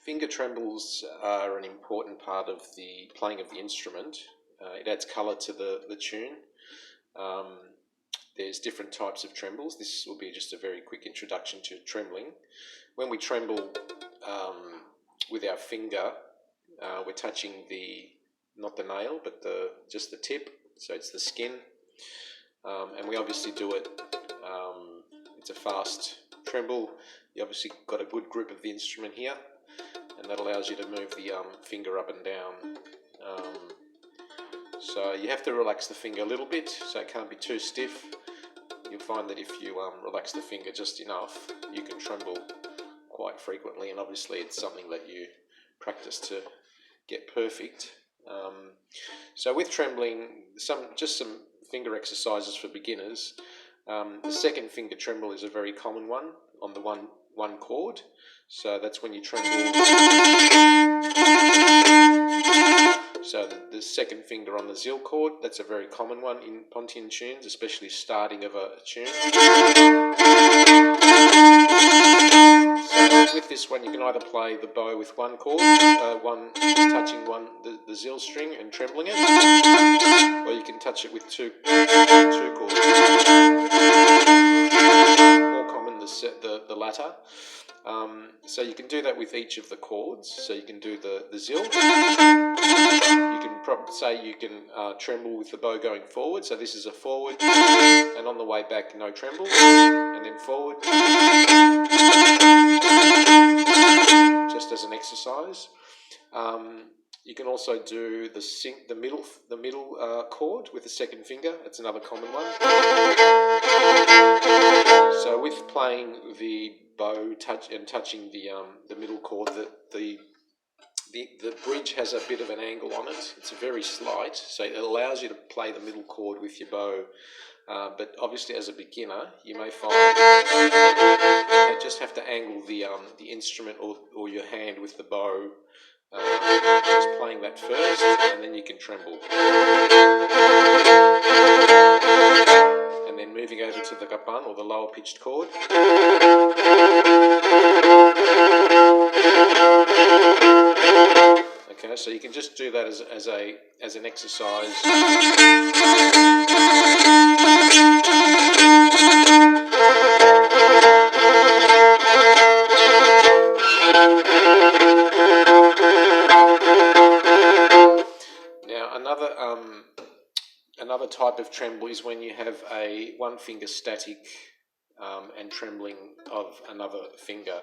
Finger trembles are an important part of the playing of the instrument. It adds colour to the tune. There's different types of trembles. This will be just a very quick introduction to trembling. When we tremble with our finger, we're touching not the nail, but just the tip, so it's the skin. And we obviously do it, it's a fast tremble. You obviously got a good grip of the instrument here, and that allows you to move the finger up and down. So you have to relax the finger a little bit, so it can't be too stiff. You'll find that if you relax the finger just enough, you can tremble quite frequently, and obviously it's something that you practice to get perfect. So with trembling, just some finger exercises for beginners. The second finger tremble is a very common one on the one chord. So that's when you tremble. So the second finger on the zil chord, that's a very common one in Pontian tunes, especially starting of a tune. So with this one, you can either play the bow with one chord, touching the zil string and trembling it, or you can touch it with two chords. More common the latter. So you can do that with each of the chords. So you can do the zil. You can you can tremble with the bow going forward. So this is a forward, and on the way back, no tremble, and then forward, just as an exercise. You can also do the middle chord with the second finger. That's another common one. So with playing the bow touching the middle chord, the bridge has a bit of an angle on it. It's very slight, so it allows you to play the middle chord with your bow. But obviously, as a beginner, you may find you just have to angle the instrument or your hand with the bow. Just playing that first, and then you can tremble. And then moving over to the gapan, or the lower pitched chord. Okay, so you can just do that as an exercise. Now another type of tremble is when you have a one finger static and trembling of another finger.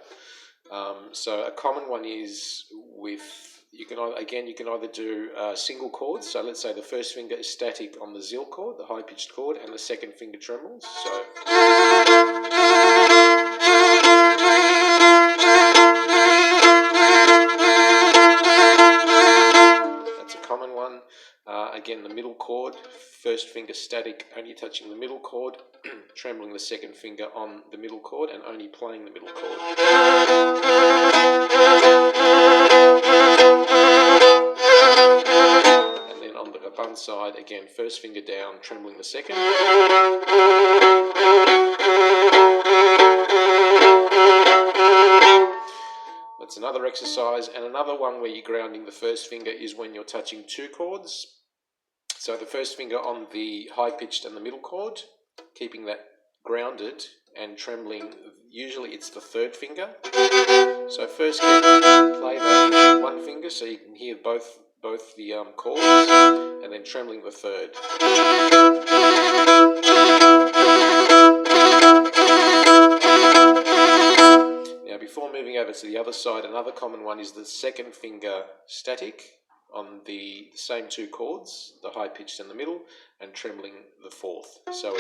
So a common one is you can either do single chords. So let's say the first finger is static on the zil chord, the high pitched chord, and the second finger trembles. So that's a common one. Again, the middle chord, first finger static, only touching the middle chord, trembling the second finger on the middle chord, and only playing the middle chord. And then on the gapan side, again, first finger down, trembling the second. That's another exercise. And another one where you're grounding the first finger is when you're touching two chords. So the first finger on the high pitched and the middle chord, keeping that grounded and trembling. Usually it's the third finger. So first play that with one finger so you can hear both the chords, and then trembling the third. Now before moving over to the other side, another common one is the second finger static on the same two chords, the high pitched and the middle, and trembling the fourth. So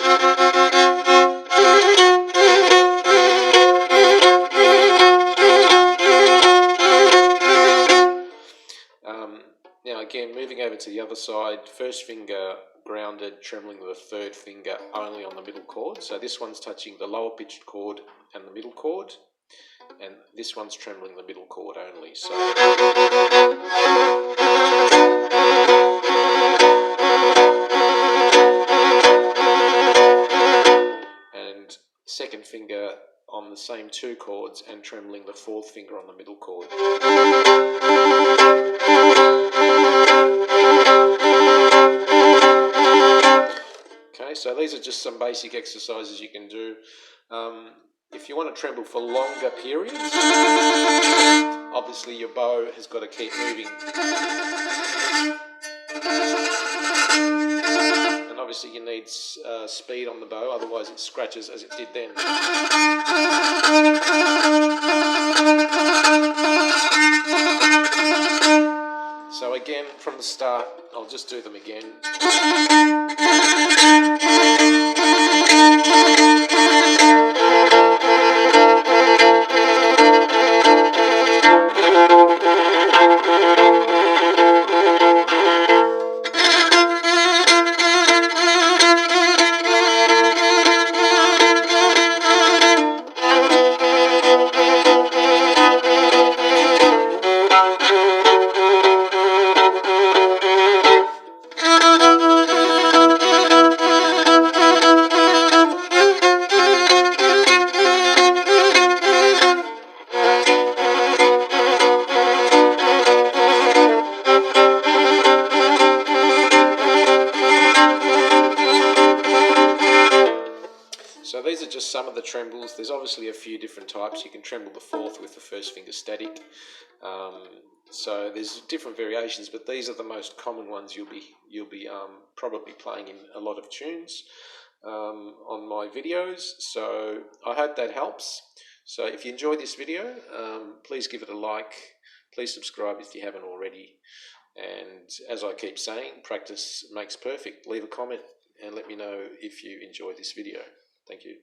now again, moving over to the other side, first finger grounded, trembling the third finger only on the middle chord. So this one's touching the lower pitched chord and the middle chord, and this one's trembling the middle chord only. So and second finger on the same two chords and trembling the fourth finger on the middle chord. these are just some basic exercises you can do. If you want to tremble for longer periods, obviously your bow has got to keep moving. And obviously you need speed on the bow, otherwise it scratches as it did then. So again, from the start, I'll just do them again. So these are just some of the trembles. There's obviously a few different types. You can tremble the fourth with the first finger static. So there's different variations, but these are the most common ones you'll be probably playing in a lot of tunes on my videos. So I hope that helps. So if you enjoyed this video, please give it a like. Please subscribe if you haven't already. And as I keep saying, practice makes perfect. Leave a comment and let me know if you enjoyed this video. Thank you.